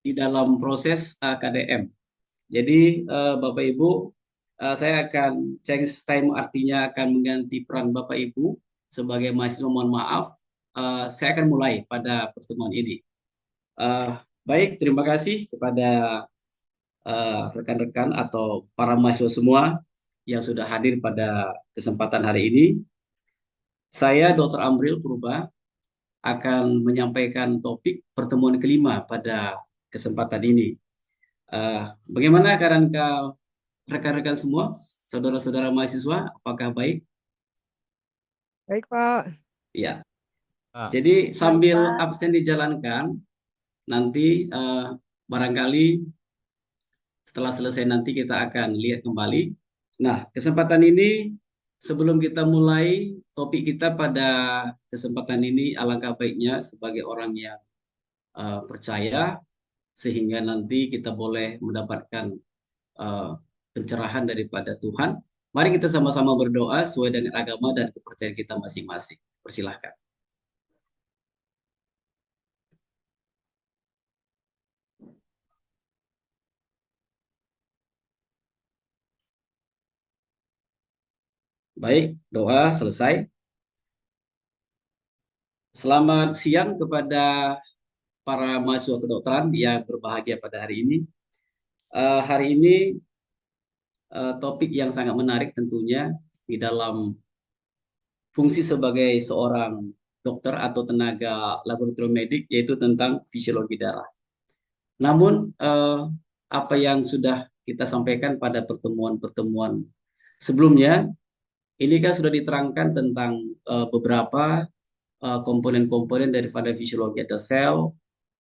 di dalam proses KDM. Jadi Bapak Ibu, saya akan change time, artinya akan mengganti peran Bapak Ibu sebagai mahasiswa. Mohon maaf, saya akan mulai pada pertemuan ini. Eh, Baik, terima kasih kepada rekan-rekan atau para mahasiswa semua yang sudah hadir pada kesempatan hari ini. Saya Dr. Amril Purba akan menyampaikan topik pertemuan kelima pada kesempatan ini. Bagaimana keadaan rekan-rekan semua, saudara-saudara mahasiswa, apakah baik? Baik, Pak. Ya, Pak. jadi Baik, sambil Pak. absen dijalankan, nanti barangkali setelah selesai nanti kita akan lihat kembali. Nah, kesempatan ini sebelum kita mulai topik kita pada kesempatan ini, alangkah baiknya sebagai orang yang percaya sehingga nanti kita boleh mendapatkan uh, pencerahan daripada Tuhan. Mari kita sama-sama berdoa sesuai dengan agama dan kepercayaan kita masing-masing. Persilahkan. Baik, doa selesai. Selamat siang kepada para mahasiswa kedokteran yang berbahagia pada hari ini. Hari ini topik yang sangat menarik tentunya di dalam fungsi sebagai seorang dokter atau tenaga laboratorium medik, yaitu tentang fisiologi darah. Namun apa yang sudah kita sampaikan pada pertemuan-pertemuan sebelumnya, ini kan sudah diterangkan tentang beberapa komponen-komponen daripada fisiologi. Ada sel,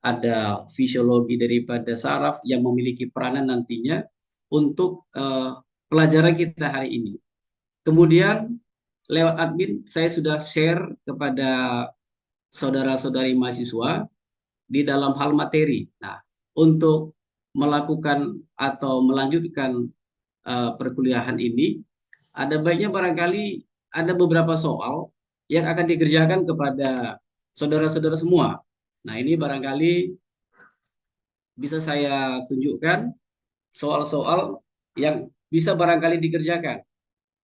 ada fisiologi daripada saraf yang memiliki peranan nantinya untuk pelajaran kita hari ini. Kemudian lewat admin saya sudah share kepada saudara-saudari mahasiswa di dalam hal materi. Nah, untuk melakukan atau melanjutkan perkuliahan ini, ada baiknya barangkali ada beberapa soal yang akan dikerjakan kepada saudara-saudara semua. Nah, ini barangkali bisa saya tunjukkan soal-soal yang bisa barangkali dikerjakan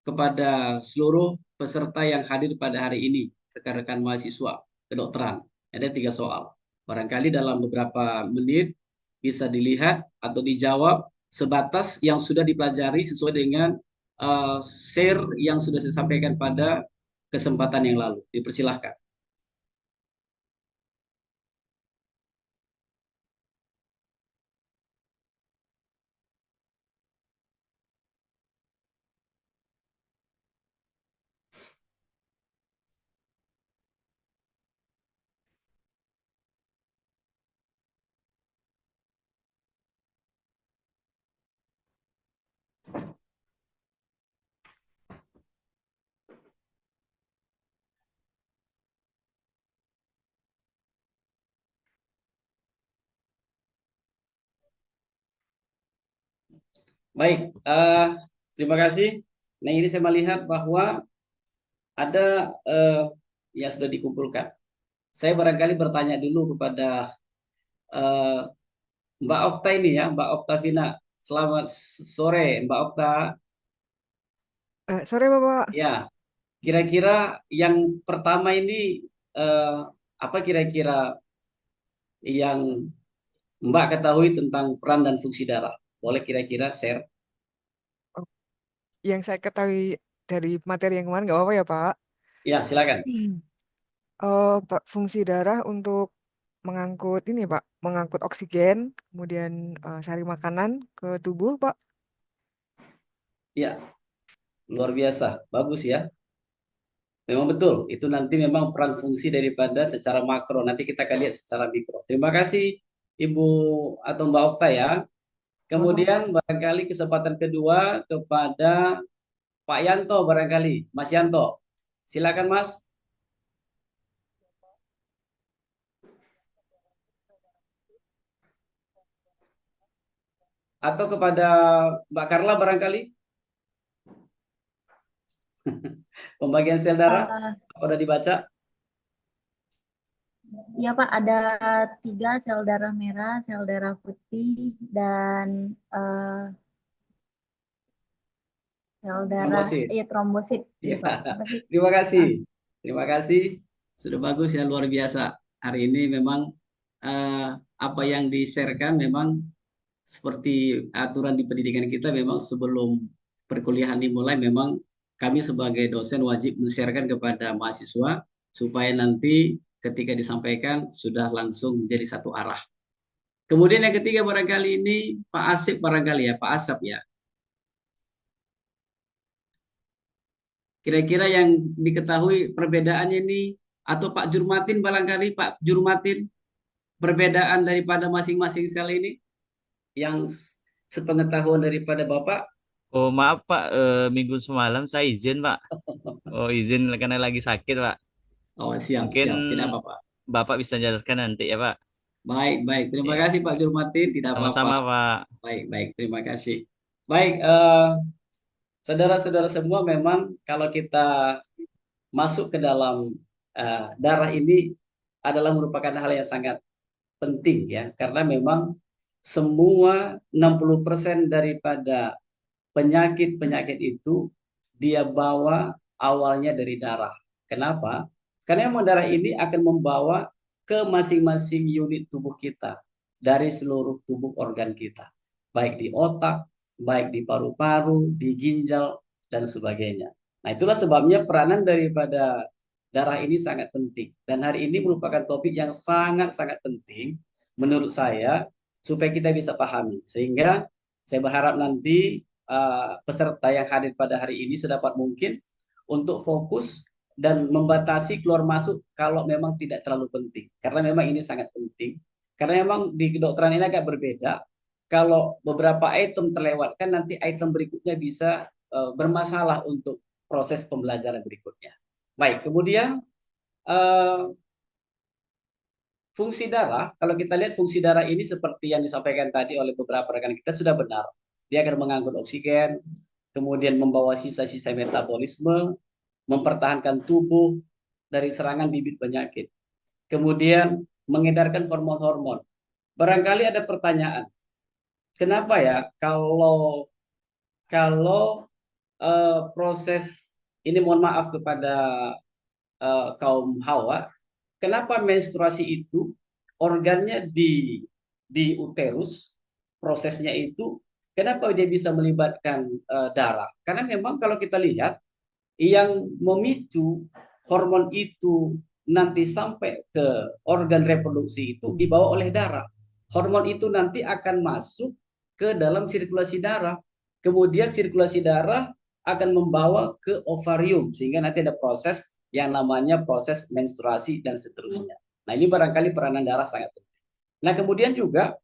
kepada seluruh peserta yang hadir pada hari ini, rekan-rekan mahasiswa kedokteran. Ada 3 soal. Barangkali dalam beberapa menit bisa dilihat atau dijawab sebatas yang sudah dipelajari sesuai dengan share yang sudah saya sampaikan pada kesempatan yang lalu. Dipersilahkan. Baik, terima kasih. Nah, ini saya melihat bahwa ada yang sudah dikumpulkan. Saya barangkali bertanya dulu kepada eh, Mbak Okta ini ya, Mbak Okta Vina. Selamat sore, Mbak Okta. Sore, Bapak. Ya, kira-kira yang pertama ini eh, apa kira-kira yang Mbak ketahui tentang peran dan fungsi darah? Boleh kira-kira share? Oh, yang saya ketahui dari materi yang kemarin nggak apa-apa ya, Pak. Ya, silakan. Pak, fungsi darah untuk mengangkut ini, Pak, mengangkut oksigen, kemudian sari makanan ke tubuh, Pak. Ya, luar biasa. Bagus ya. Memang betul, itu nanti memang peran fungsi daripada secara makro. Nanti kita akan lihat secara mikro. Terima kasih Ibu atau Mbak Okta ya. Sama-sama. Kemudian barangkali kesempatan kedua kepada Pak Yanto barangkali, Mas Yanto. Silakan Mas. Atau kepada Mbak Karla barangkali, pembagian sel darah. Eh, Apa sudah dibaca? Iya Pak, ada 3 sel darah merah, sel darah putih, dan sel darah, Trombosit. iya trombosit. Iya Ya, Pak, apa sih? terima kasih. Ah, Terima kasih. Sudah bagus ya, luar biasa. Hari ini memang eh, apa yang di-sharekan memang seperti aturan di pendidikan kita memang sebelum perkuliahan dimulai memang kami sebagai dosen wajib men-sharekan kepada mahasiswa supaya nanti ketika disampaikan sudah langsung menjadi satu arah. Kemudian yang ketiga barangkali ini Pak Asip barangkali ya, Pak Asap ya. Kira-kira yang diketahui perbedaannya ini atau Pak Jurmatin barangkali Pak Jurmatin perbedaan daripada masing-masing sel ini yang sepengetahuan daripada Bapak. Oh maaf Pak, minggu semalam saya izin Pak. Oh izin karena lagi sakit Pak. Oh, siap, Mungkin siap. Tidak apa-apa. Bapak bisa jelaskan nanti ya Pak. Baik, baik. Terima Ya, kasih Pak Jurmatin. Tidak apa-apa. sama-sama Pak. Baik, baik. Terima kasih. Baik, saudara-saudara semua memang kalau kita masuk ke dalam darah ini adalah merupakan hal yang sangat penting ya, karena memang semua 60% daripada penyakit-penyakit itu dia bawa awalnya dari darah. Kenapa? Karena memang darah ini akan membawa ke masing-masing unit tubuh kita dari seluruh tubuh organ kita, baik di otak, baik di paru-paru, di ginjal dan sebagainya. Nah, itulah sebabnya peranan daripada darah ini sangat penting. Dan hari ini merupakan topik yang sangat-sangat penting menurut saya supaya kita bisa pahami. Sehingga saya berharap nanti peserta yang hadir pada hari ini sedapat mungkin untuk fokus dan membatasi keluar masuk kalau memang tidak terlalu penting. Karena memang ini sangat penting. Karena memang di kedokteran ini agak berbeda. Kalau beberapa item terlewatkan, nanti item berikutnya bisa bermasalah untuk proses pembelajaran berikutnya. Baik, kemudian eh, fungsi darah, kalau kita lihat fungsi darah ini seperti yang disampaikan tadi oleh beberapa rekan kita sudah benar. Dia akan mengangkut oksigen, kemudian membawa sisa-sisa metabolisme, mempertahankan tubuh dari serangan bibit penyakit. Kemudian mengedarkan hormon-hormon. Barangkali ada pertanyaan, kenapa ya kalau kalau proses ini mohon maaf kepada kaum Hawa, kenapa menstruasi itu organnya di uterus, prosesnya itu kenapa dia bisa melibatkan darah? Karena memang kalau kita lihat yang memicu hormon itu nanti sampai ke organ reproduksi itu dibawa oleh darah. Hormon itu nanti akan masuk ke dalam sirkulasi darah. Kemudian sirkulasi darah akan membawa ke ovarium sehingga nanti ada proses yang namanya proses menstruasi dan seterusnya. Nah, ini barangkali peranan darah sangat penting. Nah, kemudian juga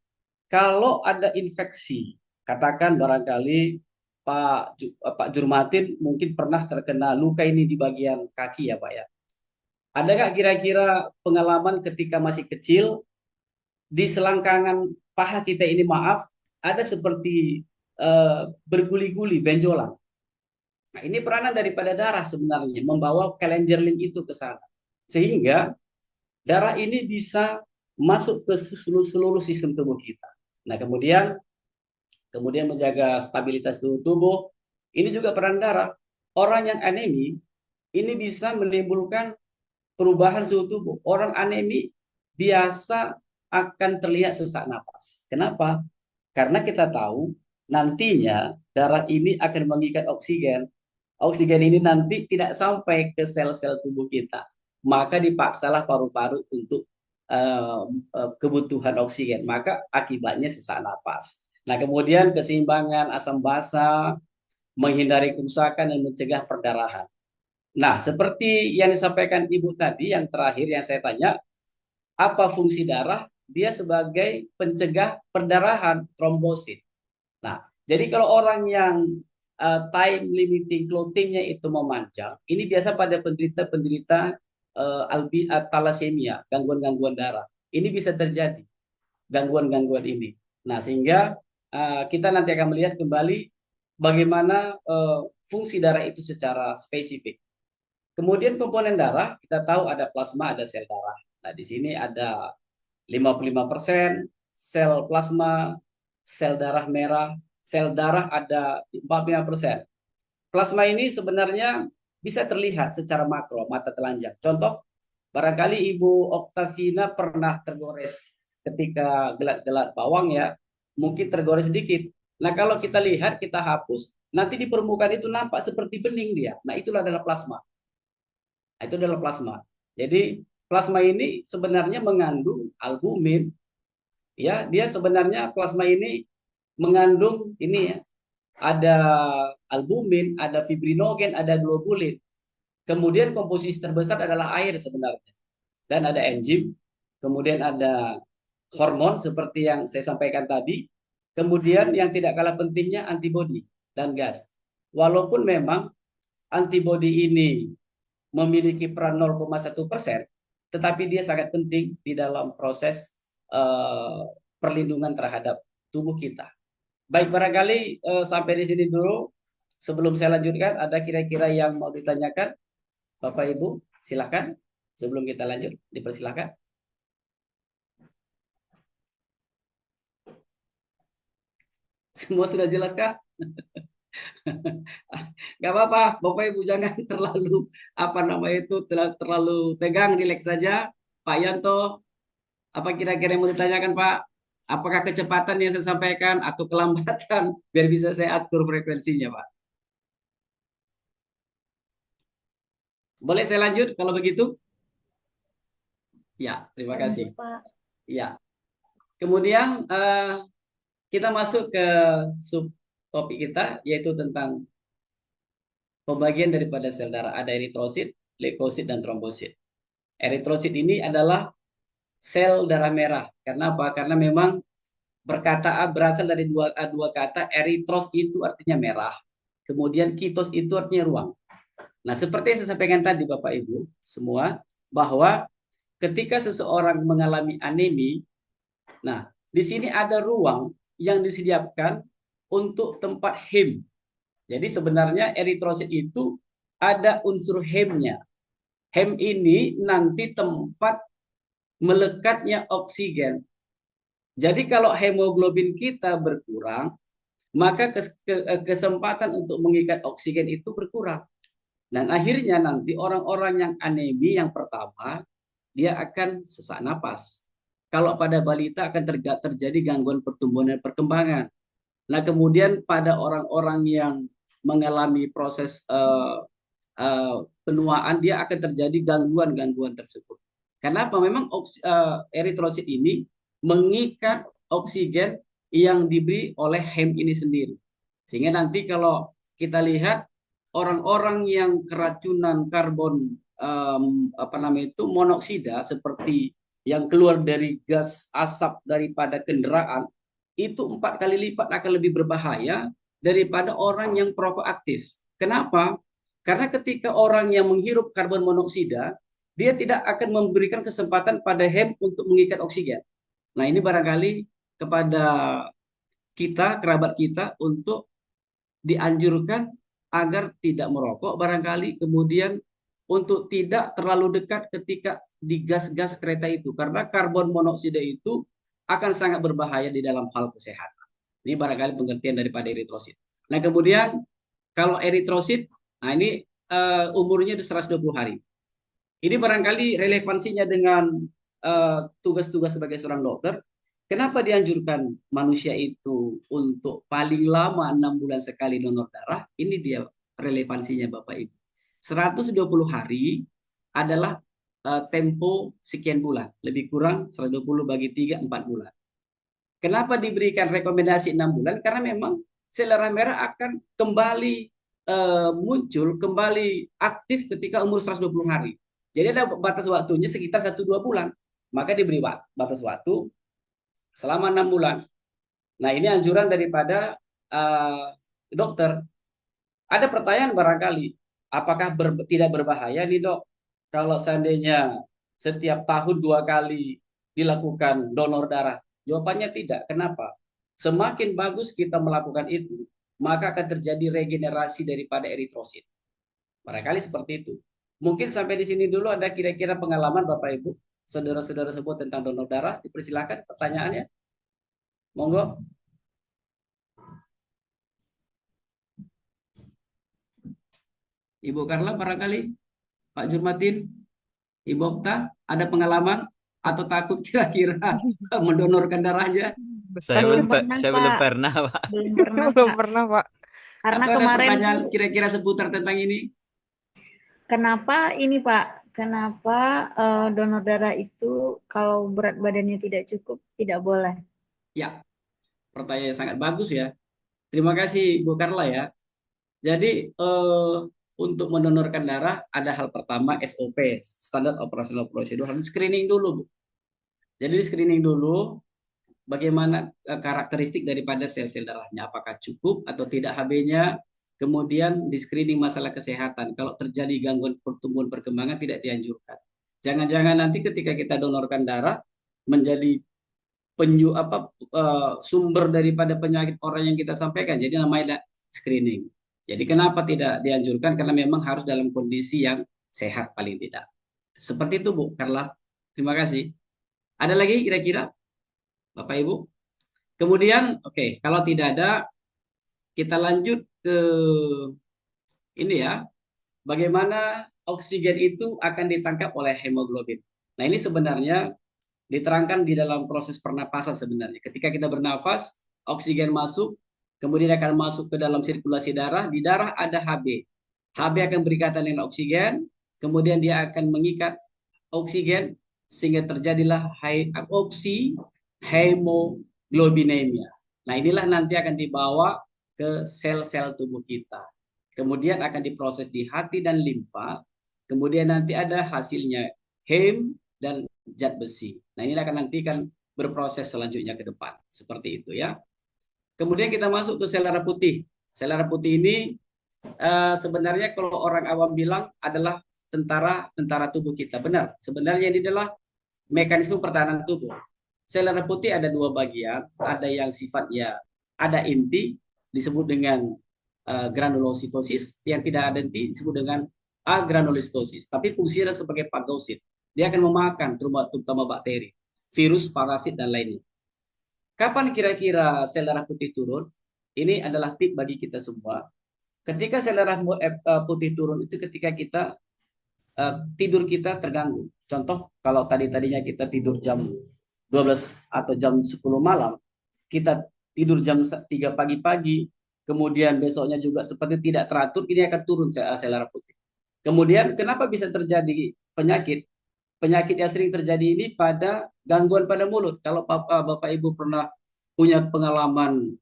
kalau ada infeksi, katakan barangkali Pak Jurmatin mungkin pernah terkena luka ini di bagian kaki ya Pak ya. Ada nggak kira-kira pengalaman ketika masih kecil di selangkangan paha kita ini maaf ada seperti berguli-guli benjolan. Nah, ini peranan daripada darah sebenarnya membawa kelenjerling itu ke sana. Sehingga darah ini bisa masuk ke seluruh sistem tubuh kita. Nah, kemudian menjaga stabilitas tubuh. Ini juga peran darah. Orang yang anemi ini bisa menimbulkan perubahan suhu tubuh. Orang anemi biasa akan terlihat sesak napas. Kenapa? Karena kita tahu nantinya darah ini akan mengikat oksigen. Oksigen ini nanti tidak sampai ke sel-sel tubuh kita. Maka dipaksalah paru-paru untuk kebutuhan oksigen. Maka akibatnya sesak napas. Nah, kemudian keseimbangan asam basa, menghindari kerusakan dan mencegah perdarahan. Nah, seperti yang disampaikan Ibu tadi, yang terakhir yang saya tanya, apa fungsi darah? Dia sebagai pencegah perdarahan, trombosit. Nah, jadi kalau orang yang time limiting clothingnya itu memanjang, ini biasa pada penderita-penderita thalassemia, gangguan-gangguan darah. Ini bisa terjadi, gangguan-gangguan ini. Nah, sehingga kita nanti akan melihat kembali bagaimana fungsi darah itu secara spesifik. Kemudian komponen darah, kita tahu ada plasma, ada sel darah. Nah, di sini ada 55% sel plasma, sel darah merah, sel darah ada 45%. Plasma ini sebenarnya bisa terlihat secara makro, mata telanjang. Contoh, barangkali Ibu Oktavina pernah tergores ketika gelat-gelat bawang ya, mungkin tergores sedikit. Nah, kalau kita lihat, kita hapus, nanti di permukaan itu nampak seperti bening dia. Nah, itulah adalah plasma. Nah, itu adalah plasma. Jadi, plasma ini sebenarnya mengandung albumin, ya, dia sebenarnya plasma ini mengandung ini ya, ada albumin, ada fibrinogen, ada globulin. Kemudian komposisi terbesar adalah air sebenarnya. Dan ada enzim, kemudian ada hormon seperti yang saya sampaikan tadi. Kemudian yang tidak kalah pentingnya antibodi dan gas. Walaupun memang antibodi ini memiliki peran 0,1%, tetapi dia sangat penting di dalam proses perlindungan terhadap tubuh kita. Baik, barangkali sampai di sini dulu. Sebelum saya lanjutkan, ada kira-kira yang mau ditanyakan? Bapak Ibu, silakan. Sebelum kita lanjut, dipersilakan. Semua sudah jelas kah? Gak apa-apa, Bapak Ibu jangan terlalu terlalu tegang, rileks saja. Pak Yanto, apa kira-kira yang mau ditanyakan Pak? Apakah kecepatan yang saya sampaikan atau kelambatan biar bisa saya atur frekuensinya Pak? Boleh saya lanjut kalau begitu? Ya, terima kasih. Lanjut, Pak. Ya. Kemudian kita masuk ke subtopik kita yaitu tentang pembagian daripada sel darah. Ada eritrosit, leukosit dan trombosit. Eritrosit ini adalah sel darah merah. Karena apa? Karena memang berasal dari dua kata. Eritros itu artinya merah. Kemudian kitos itu artinya ruang. Nah, seperti yang saya sampaikan tadi Bapak Ibu semua, bahwa ketika seseorang mengalami anemi, nah, di sini ada ruang yang disediakan untuk tempat hem. Jadi sebenarnya eritrosit itu ada unsur hemnya. Hem ini nanti tempat melekatnya oksigen. Jadi kalau hemoglobin kita berkurang, maka kesempatan untuk mengikat oksigen itu berkurang. Dan akhirnya nanti orang-orang yang anemi yang pertama, dia akan sesak napas. Kalau pada balita akan terjadi gangguan pertumbuhan dan perkembangan. Nah, kemudian pada orang-orang yang mengalami proses penuaan, dia akan terjadi gangguan-gangguan tersebut. Kenapa? Memang eritrosit ini mengikat oksigen yang diberi oleh hem ini sendiri. Sehingga nanti kalau kita lihat orang-orang yang keracunan karbon monoksida seperti yang keluar dari gas asap daripada kendaraan itu 4 kali lipat akan lebih berbahaya daripada orang yang perokok aktif. Kenapa? Karena ketika orang yang menghirup karbon monoksida, dia tidak akan memberikan kesempatan pada hem untuk mengikat oksigen. Nah, ini barangkali kepada kita, kerabat kita, untuk dianjurkan agar tidak merokok barangkali, kemudian untuk tidak terlalu dekat ketika di gas-gas kereta itu, karena karbon monoksida itu akan sangat berbahaya di dalam hal kesehatan. Ini barangkali pengertian daripada eritrosit. Nah, kemudian kalau eritrosit, nah ini umurnya 120 hari. Ini barangkali relevansinya dengan tugas-tugas sebagai seorang dokter. Kenapa dianjurkan manusia itu untuk paling lama 6 bulan sekali donor darah? Ini dia relevansinya Bapak Ibu. 120 hari adalah tempo sekian bulan. Lebih kurang 120 bagi 3, 4 bulan. Kenapa diberikan rekomendasi 6 bulan? Karena memang sel darah merah akan kembali muncul, kembali aktif ketika umur 120 hari. Jadi ada batas waktunya sekitar 1-2 bulan. Maka diberi batas waktu selama 6 bulan. Nah, ini anjuran daripada dokter. Ada pertanyaan barangkali, apakah tidak berbahaya nih dok, kalau seandainya setiap tahun 2 kali dilakukan donor darah? Jawabannya tidak. Kenapa? Semakin bagus kita melakukan itu, maka akan terjadi regenerasi daripada eritrosit. Barangkali seperti itu. Mungkin sampai di sini dulu. Ada kira-kira pengalaman Bapak Ibu? saudara-saudara sebut tentang donor darah? Dipersilakan pertanyaannya. Monggo. Ibu Karla barangkali, Pak Jurmatin, Ibu Okta, ada pengalaman atau takut kira-kira mendonorkan darahnya? Saya Belum belum pernah, saya belum Pak. pernah, Pak. Belum pernah, Belum Pak. pernah, Pak. Karena Atau ada kemarin pertanyaan tuh, kira-kira seputar tentang ini? kenapa ini, Pak? Kenapa donor darah itu kalau berat badannya tidak cukup, tidak boleh? Ya, pertanyaan yang sangat bagus ya. Terima kasih Bu Karla ya. Jadi untuk mendonorkan darah ada hal pertama SOP, Standard Operational Procedure, harus screening dulu, Bu. Jadi di screening dulu bagaimana karakteristik daripada sel-sel darahnya, apakah cukup atau tidak HB-nya, kemudian di screening masalah kesehatan. Kalau terjadi gangguan pertumbuhan perkembangan tidak dianjurkan. Jangan-jangan nanti ketika kita donorkan darah menjadi sumber daripada penyakit orang yang kita sampaikan. Jadi namanya screening. Jadi kenapa tidak dianjurkan? Karena memang harus dalam kondisi yang sehat paling tidak. Seperti itu Bu Carla. Terima kasih. Ada lagi kira-kira Bapak Ibu? Kemudian oke, kalau tidak ada kita lanjut ke ini ya. Bagaimana oksigen itu akan ditangkap oleh hemoglobin. Nah, ini sebenarnya diterangkan di dalam proses pernapasan sebenarnya. Ketika kita bernafas, oksigen masuk, kemudian akan masuk ke dalam sirkulasi darah. Di darah ada HB. HB akan berikatan dengan oksigen, kemudian dia akan mengikat oksigen sehingga terjadilah hemoglobinemia. Nah, inilah nanti akan dibawa ke sel-sel tubuh kita. Kemudian akan diproses di hati dan limfa. Kemudian nanti ada hasilnya hem dan zat besi. Nah, ini akan nanti kan berproses selanjutnya ke depan. Seperti itu ya. Kemudian kita masuk ke sel darah putih. Sel darah putih ini sebenarnya kalau orang awam bilang adalah tentara tubuh kita. Benar. Sebenarnya ini adalah mekanisme pertahanan tubuh. Sel darah putih ada dua bagian. Ada yang sifatnya ada inti disebut dengan granulositosis, yang tidak ada inti disebut dengan agranulositosis. Tapi fungsinya sebagai fagosit. Dia akan memakan terutama bakteri, virus, parasit, dan lainnya. Kapan kira-kira sel darah putih turun? Ini adalah tip bagi kita semua. Ketika sel darah putih turun itu ketika kita tidur kita terganggu. Contoh, kalau tadinya kita tidur jam 12 atau jam 10 malam, kita tidur jam 3 pagi-pagi, kemudian besoknya juga seperti tidak teratur, ini akan turun sel darah putih. Kemudian kenapa bisa terjadi penyakit? Penyakit yang sering terjadi ini pada gangguan pada mulut. Kalau Bapak Ibu pernah punya pengalaman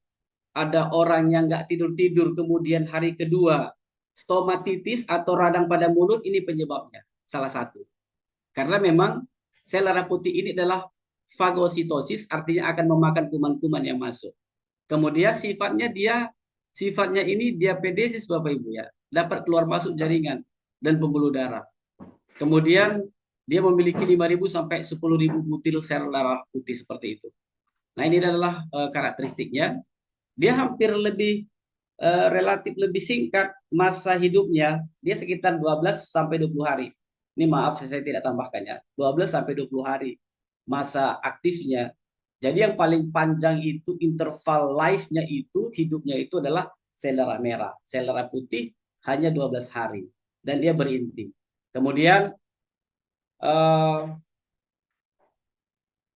ada orang yang nggak tidur-tidur, kemudian hari kedua stomatitis atau radang pada mulut, ini penyebabnya salah satu. Karena memang sel darah putih ini adalah fagositosis, artinya akan memakan kuman-kuman yang masuk. Kemudian sifatnya ini diapedesis Bapak Ibu ya, dapat keluar masuk jaringan dan pembuluh darah. Kemudian dia memiliki 5.000 sampai 10.000 butir sel darah putih seperti itu. Nah, ini adalah karakteristiknya. Dia hampir relatif lebih singkat masa hidupnya, dia sekitar 12 sampai 20 hari. Ini maaf saya tidak tambahkannya. 12 sampai 20 hari masa aktifnya. Jadi yang paling panjang itu interval life-nya itu, hidupnya itu adalah sel darah merah. Sel darah putih hanya 12 hari dan dia berinti. Kemudian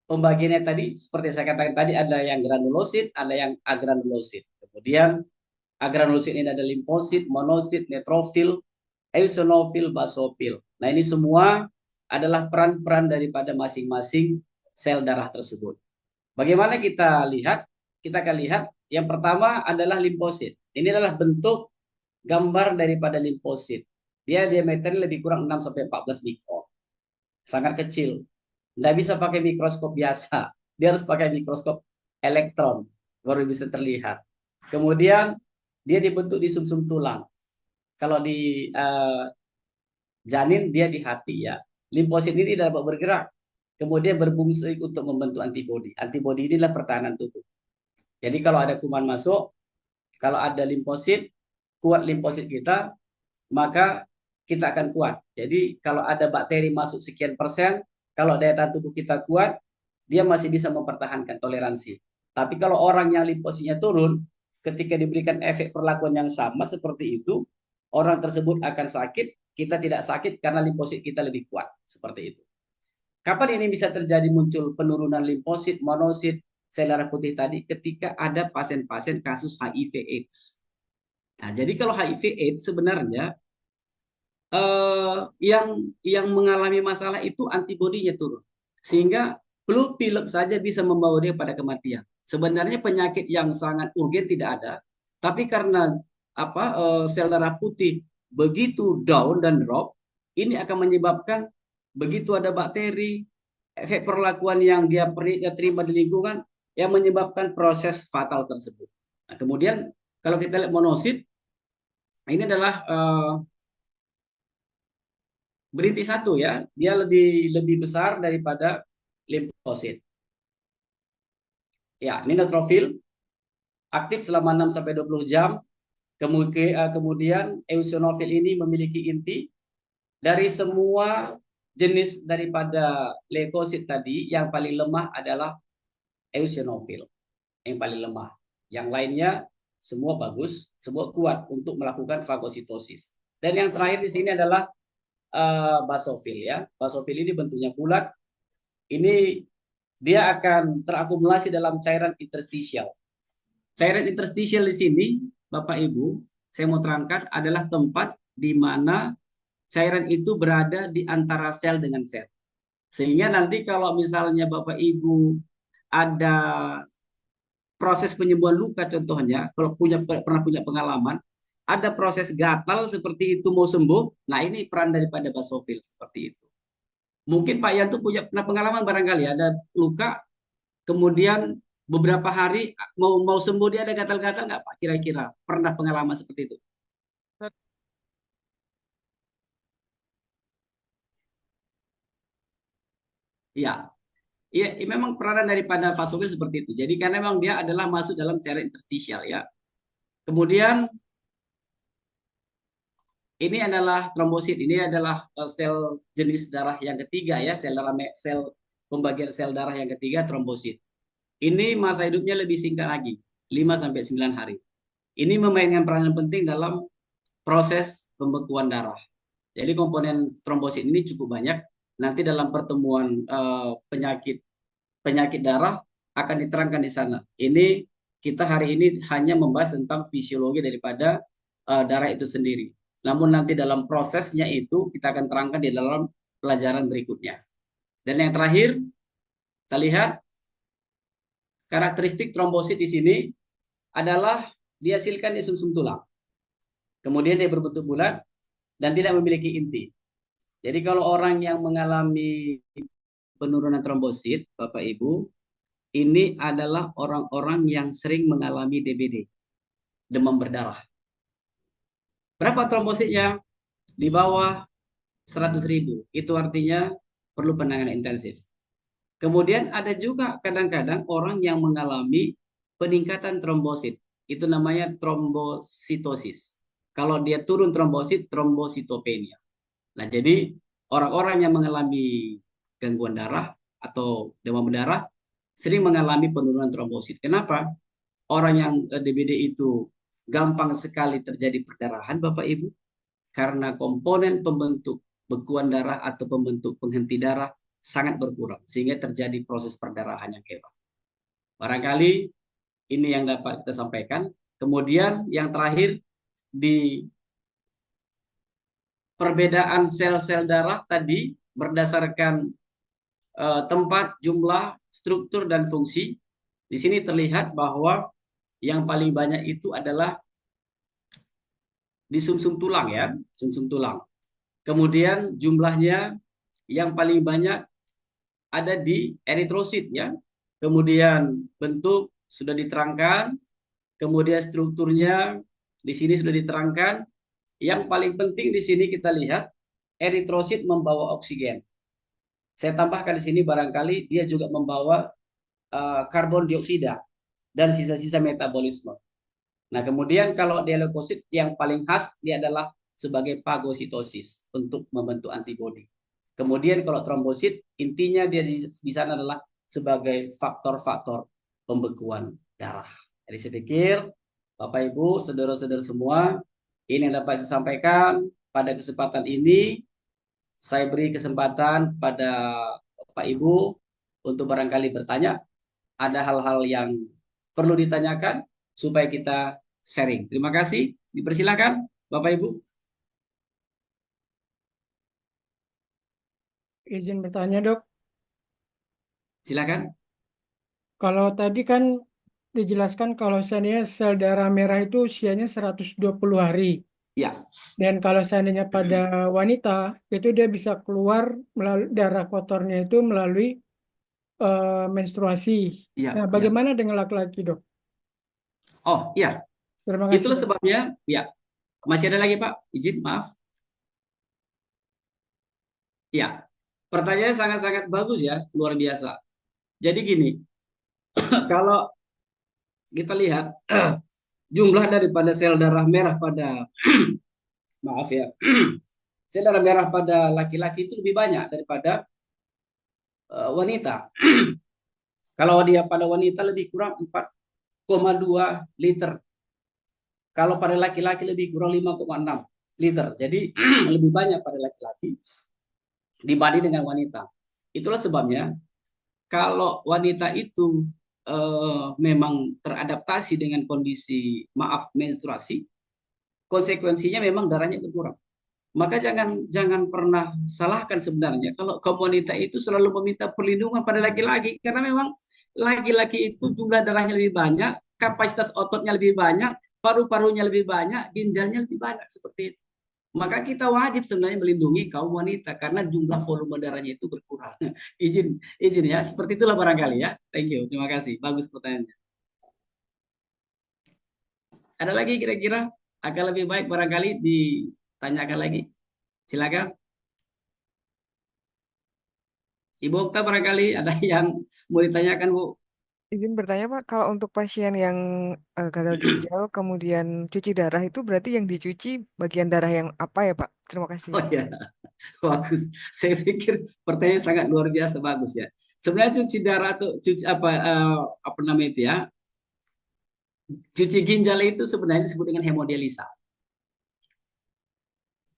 pembagiannya tadi seperti saya katakan tadi, ada yang granulosit, ada yang agranulosit. Kemudian agranulosit ini ada limfosit, monosit, neutrofil, eosinofil, basofil. Nah, ini semua adalah peran-peran daripada masing-masing sel darah tersebut. Bagaimana kita lihat? Kita akan lihat yang pertama adalah limfosit. Ini adalah bentuk gambar daripada limfosit. Dia diameternya lebih kurang 6 sampai 14 mikron. Sangat kecil. Nggak bisa pakai mikroskop biasa. Dia harus pakai mikroskop elektron baru bisa terlihat. Kemudian dia dibentuk di sumsum tulang. Kalau di janin dia di hati ya. Limfosit ini dapat bergerak. Kemudian berfungsi untuk membentuk antibodi. Antibodi inilah pertahanan tubuh. Jadi kalau ada kuman masuk, kalau ada limfosit, kuat limfosit kita, maka kita akan kuat. Jadi kalau ada bakteri masuk sekian persen, kalau daya tahan tubuh kita kuat, dia masih bisa mempertahankan toleransi. Tapi kalau orang yang limfositnya turun, ketika diberikan efek perlakuan yang sama seperti itu, orang tersebut akan sakit, kita tidak sakit karena limfosit kita lebih kuat. Seperti itu. Kapan ini bisa terjadi muncul penurunan limfosit, monosit, sel darah putih tadi? Ketika ada pasien-pasien kasus HIV/AIDS. Nah, jadi kalau HIV/AIDS sebenarnya yang mengalami masalah itu antibodinya turun, sehingga flu pilek saja bisa membawa dia pada kematian. Sebenarnya penyakit yang sangat urgen tidak ada, tapi karena sel darah putih begitu down dan drop, ini akan menyebabkan begitu ada bakteri, efek perlakuan yang dia terima di lingkungan yang menyebabkan proses fatal tersebut. Nah, kemudian kalau kita lihat monosit, ini adalah berinti satu ya, dia lebih besar daripada limfosit. Ya, ini neutrofil aktif selama 6 sampai 20 jam. Kemudian eosinofil ini memiliki inti. Dari semua jenis daripada leukosit tadi, yang paling lemah adalah eosinofil. Yang paling lemah. Yang lainnya semua bagus, semua kuat untuk melakukan fagositosis. Dan yang terakhir di sini adalah basofil ya. Basofil ini bentuknya bulat. Ini dia akan terakumulasi dalam cairan interstisial. Cairan interstisial di sini, Bapak Ibu, saya mau terangkan adalah tempat di mana cairan itu berada di antara sel dengan sel. Sehingga nanti kalau misalnya Bapak Ibu ada proses penyembuhan luka contohnya, kalau pernah punya pengalaman, ada proses gatal seperti itu mau sembuh, nah ini peran daripada basofil seperti itu. Mungkin Pak Yanto pernah pengalaman barangkali ada luka, kemudian beberapa hari mau sembuh dia ada gatal-gatal nggak Pak? Kira-kira pernah pengalaman seperti itu? Iya, iya, memang peranan daripada basofil seperti itu. Jadi karena memang dia adalah masuk dalam cairan interstisial ya. Kemudian ini adalah trombosit. Ini adalah sel jenis darah yang ketiga ya, sel pembagian sel darah yang ketiga, trombosit. Ini masa hidupnya lebih singkat lagi, 5 sampai 9 hari. Ini memainkan peranan penting dalam proses pembekuan darah. Jadi komponen trombosit ini cukup banyak. Nanti dalam pertemuan penyakit darah akan diterangkan di sana. Ini kita hari ini hanya membahas tentang fisiologi daripada darah itu sendiri. Namun nanti dalam prosesnya itu kita akan terangkan di dalam pelajaran berikutnya. Dan yang terakhir, kita lihat karakteristik trombosit di sini adalah dihasilkan di sumsum tulang. Kemudian dia berbentuk bulat dan tidak memiliki inti. Jadi kalau orang yang mengalami penurunan trombosit, Bapak Ibu, ini adalah orang-orang yang sering mengalami DBD, demam berdarah. Berapa trombositnya? Di bawah 100.000. Itu artinya perlu penanganan intensif. Kemudian ada juga kadang-kadang orang yang mengalami peningkatan trombosit. Itu namanya trombositosis. Kalau dia turun trombosit, trombositopenia. Nah, jadi orang-orang yang mengalami gangguan darah atau demam berdarah sering mengalami penurunan trombosit. Kenapa? Orang yang DBD itu gampang sekali terjadi perdarahan, Bapak Ibu, karena komponen pembentuk bekuan darah atau pembentuk penghenti darah sangat berkurang, sehingga terjadi proses perdarahan yang hebat. Barangkali ini yang dapat kita sampaikan. Kemudian yang terakhir, di perbedaan sel-sel darah tadi berdasarkan tempat, jumlah, struktur, dan fungsi. Di sini terlihat bahwa yang paling banyak itu adalah di sumsum tulang ya, sumsum tulang. Kemudian jumlahnya yang paling banyak ada di eritrosit ya. Kemudian bentuk sudah diterangkan, kemudian strukturnya di sini sudah diterangkan. Yang paling penting di sini kita lihat eritrosit membawa oksigen. Saya tambahkan di sini barangkali dia juga membawa karbon dioksida dan sisa-sisa metabolisme. Nah, kemudian kalau dia leukosit yang paling khas dia adalah sebagai fagositosis untuk membentuk antibodi. Kemudian kalau trombosit, intinya dia di sana adalah sebagai faktor-faktor pembekuan darah. Jadi saya pikir Bapak Ibu, saudara-saudara semua, ini yang dapat saya sampaikan pada kesempatan ini. Saya beri kesempatan pada Bapak Ibu untuk barangkali bertanya. Ada hal-hal yang perlu ditanyakan supaya kita sharing. Terima kasih. Dipersilakan Bapak Ibu. Izin bertanya, Dok. Silakan. Kalau tadi kan dijelaskan kalau seandainya sel darah merah itu usianya 120 hari. Ya, Dan kalau seandainya pada wanita, itu dia bisa keluar melalui darah kotornya itu melalui menstruasi. ya, Nah, ya. bagaimana dengan laki-laki, Dok? Oh, iya. Terima kasih, Itulah Dok. sebabnya, ya. Masih ada lagi, Pak? Izin, maaf. Ya. Pertanyaannya sangat-sangat bagus ya, luar biasa. Jadi gini, kalau kita lihat jumlah daripada sel darah merah pada maaf ya, sel darah merah pada laki-laki itu lebih banyak daripada wanita. Kalau dia pada wanita lebih kurang 4,2 liter. Kalau pada laki-laki lebih kurang 5,6 liter. Jadi lebih banyak pada laki-laki dibanding dengan wanita. Itulah sebabnya kalau wanita itu memang teradaptasi dengan kondisi maaf menstruasi, konsekuensinya memang darahnya berkurang. Maka jangan pernah salahkan sebenarnya kalau kaum wanita itu selalu meminta perlindungan pada laki-laki karena memang laki-laki itu jumlah darahnya lebih banyak, kapasitas ototnya lebih banyak, paru-parunya lebih banyak, ginjalnya lebih banyak seperti itu. Maka kita wajib sebenarnya melindungi kaum wanita karena jumlah volume darahnya itu berkurang. izin ya, seperti itulah barangkali ya. Thank you, terima kasih. Bagus pertanyaannya. Ada lagi kira-kira akan lebih baik barangkali ditanyakan lagi. Silakan. Ibu Okta barangkali ada yang mau ditanyakan, Bu. Izin bertanya Pak, kalau untuk pasien yang gagal ginjal kemudian cuci darah itu berarti yang dicuci bagian darah yang apa ya Pak? Terima kasih. Oh ya, bagus. Saya pikir pertanyaan sangat luar biasa bagus ya. Sebenarnya cuci darah atau cuci apa namanya itu ya? Cuci ginjal itu sebenarnya disebut dengan hemodialisa.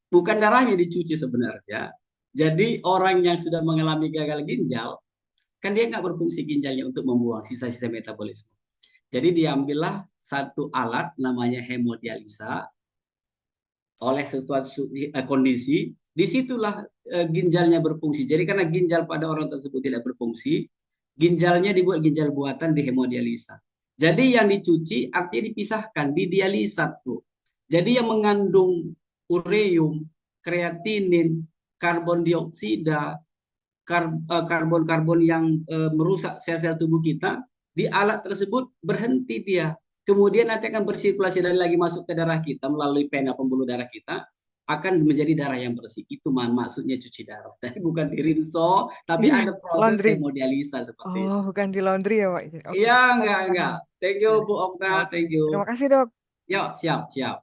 Bukan darahnya dicuci sebenarnya. Jadi orang yang sudah mengalami gagal ginjal, kan dia nggak berfungsi ginjalnya untuk membuang sisa-sisa metabolisme. Jadi diambillah satu alat namanya hemodialisa oleh suatu kondisi, disitulah ginjalnya berfungsi. Jadi karena ginjal pada orang tersebut tidak berfungsi, ginjalnya dibuat ginjal buatan di hemodialisa. Jadi yang dicuci artinya dipisahkan, didialisat, Bu. Jadi yang mengandung ureum, kreatinin, karbon dioksida, karbon-karbon yang merusak sel-sel tubuh kita, di alat tersebut berhenti dia. Kemudian nanti akan bersirkulasi dari lagi masuk ke darah kita melalui pena pembuluh darah kita, akan menjadi darah yang bersih. Itu maksudnya cuci darah. Tapi bukan di rinso, tapi Iya, ada proses laundry. hemodialisa seperti Oh, itu. bukan di laundry ya Pak. Oke, Iya, bagus enggak. paham. Thank you Ya, Bu Okta, oke. thank you. Terima kasih Dok. Yuk, siap.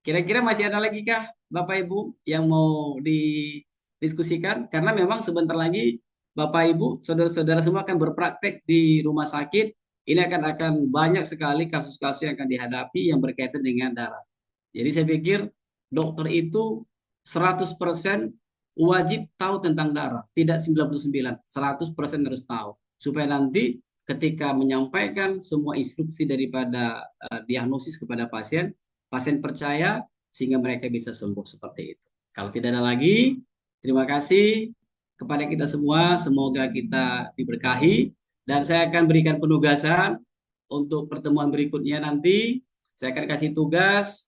Kira-kira masih ada lagi kah Bapak Ibu yang mau didiskusikan? Karena memang sebentar lagi Bapak Ibu, saudara-saudara semua akan berpraktek di rumah sakit. Ini akan banyak sekali kasus-kasus yang akan dihadapi yang berkaitan dengan darah. Jadi saya pikir dokter itu 100% wajib tahu tentang darah, tidak 99, 100% harus tahu. Supaya nanti ketika menyampaikan semua instruksi daripada diagnosis kepada pasien, pasien percaya sehingga mereka bisa sembuh seperti itu. Kalau tidak ada lagi, terima kasih kepada kita semua. Semoga kita diberkahi dan saya akan berikan penugasan untuk pertemuan berikutnya nanti. Saya akan kasih tugas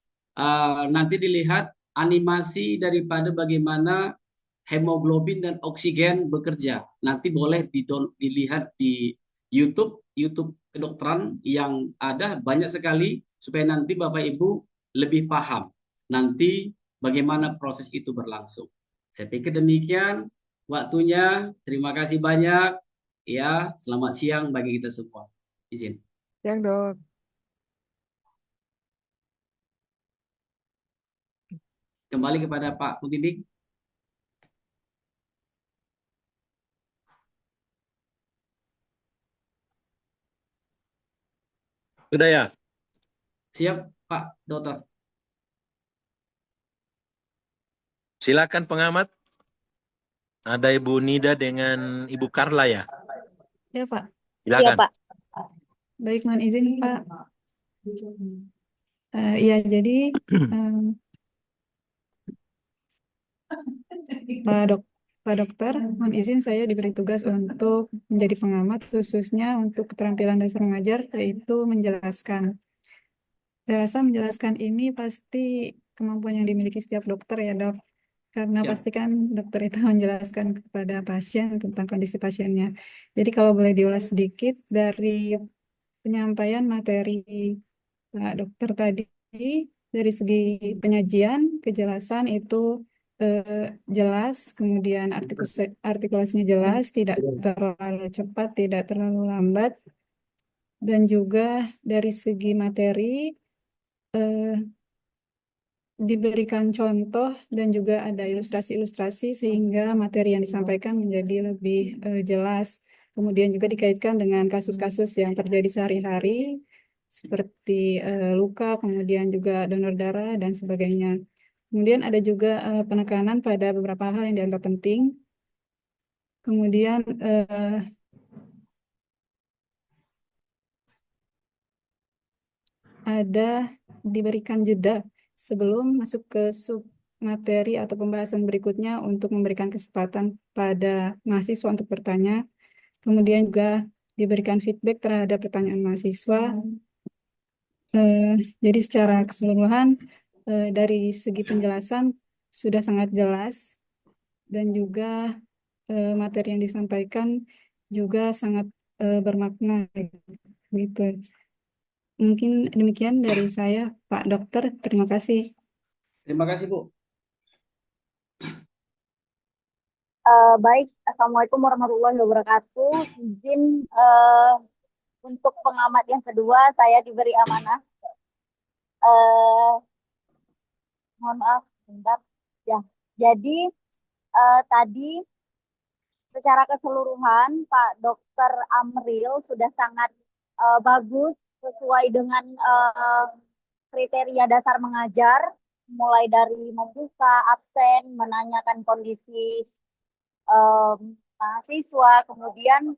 nanti dilihat animasi daripada bagaimana hemoglobin dan oksigen bekerja. Nanti boleh dilihat di YouTube kedokteran yang ada banyak sekali supaya nanti Bapak Ibu lebih paham nanti bagaimana proses itu berlangsung. Saya pikir demikian waktunya. Terima kasih banyak. Ya, selamat siang bagi kita semua. Izin. Yang Dok. Kembali kepada Pak Pembimbing. Sudah ya? Siap, Pak Dokter. Silakan pengamat. Ada Ibu Nida dengan Ibu Karla ya. Ya, Pak. Iya, Silakan. Pak. Baik, mohon izin, Pak. Iya, jadi Pak Dokter, mohon izin saya diberi tugas untuk menjadi pengamat khususnya untuk keterampilan dasar mengajar, yaitu menjelaskan. Saya rasa menjelaskan ini pasti kemampuan yang dimiliki setiap dokter ya, Dok. Karena Siap. pasti kan dokter itu menjelaskan kepada pasien tentang kondisi pasiennya. Jadi kalau boleh diulas sedikit dari penyampaian materi Pak Dokter tadi, dari segi penyajian, kejelasan itu jelas, kemudian artikulasinya jelas, tidak terlalu cepat, tidak terlalu lambat, dan juga dari segi materi diberikan contoh dan juga ada ilustrasi-ilustrasi sehingga materi yang disampaikan menjadi lebih jelas. Kemudian juga dikaitkan dengan kasus-kasus yang terjadi sehari-hari seperti luka, kemudian juga donor darah dan sebagainya. Kemudian ada juga penekanan pada beberapa hal yang dianggap penting. Kemudian ada diberikan jeda sebelum masuk ke sub materi atau pembahasan berikutnya untuk memberikan kesempatan pada mahasiswa untuk bertanya. Kemudian juga diberikan feedback terhadap pertanyaan mahasiswa. Jadi secara keseluruhan dari segi penjelasan sudah sangat jelas dan juga materi yang disampaikan juga sangat bermakna gitu. Mungkin demikian dari saya, Pak Dokter. Terima kasih. Terima kasih, Bu. Baik, Assalamualaikum warahmatullahi wabarakatuh. Izin untuk pengamat yang kedua, saya diberi amanah. Mohon maaf, sebentar. Ya, jadi tadi secara keseluruhan Pak Dokter Amril sudah sangat bagus sesuai dengan kriteria dasar mengajar, mulai dari membuka absen, menanyakan kondisi mahasiswa, kemudian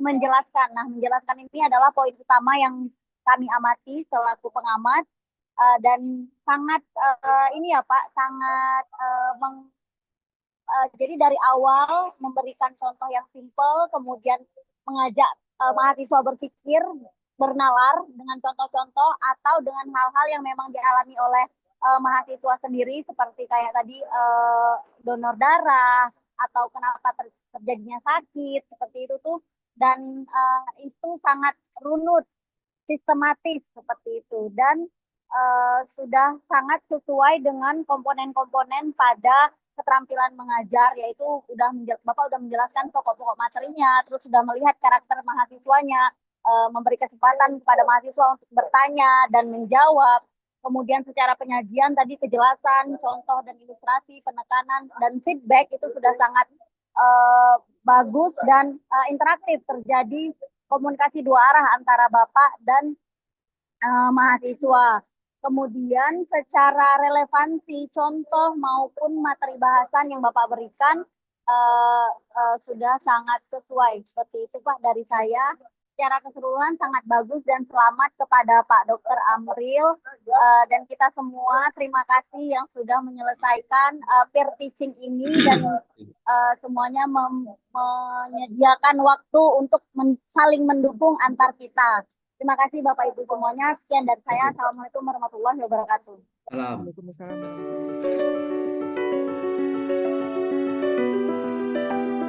menjelaskan. Nah, menjelaskan ini adalah poin utama yang kami amati selaku pengamat dan sangat ini ya Pak, sangat jadi dari awal memberikan contoh yang simpel, kemudian mengajak mahasiswa berpikir, bernalar dengan contoh-contoh atau dengan hal-hal yang memang dialami oleh mahasiswa sendiri seperti kayak tadi donor darah atau kenapa terjadinya sakit seperti itu tuh, dan itu sangat runut, sistematis seperti itu, dan sudah sangat sesuai dengan komponen-komponen pada keterampilan mengajar, yaitu Bapak udah menjelaskan pokok-pokok materinya, terus sudah melihat karakter mahasiswanya, memberi kesempatan kepada mahasiswa untuk bertanya dan menjawab. Kemudian secara penyajian tadi kejelasan, contoh dan ilustrasi, penekanan dan feedback itu sudah sangat bagus dan interaktif, terjadi komunikasi dua arah antara Bapak dan mahasiswa. Kemudian secara relevansi contoh maupun materi bahasan yang Bapak berikan sudah sangat sesuai. Seperti itu Pak dari saya. Secara keseluruhan sangat bagus dan selamat kepada Pak Dokter Amril dan kita semua terima kasih yang sudah menyelesaikan peer teaching ini dan semuanya menyediakan waktu untuk saling mendukung antar kita. Terima kasih Bapak Ibu semuanya. Sekian dari saya. Assalamualaikum warahmatullahi wabarakatuh. Salam. Waalaikumsalam.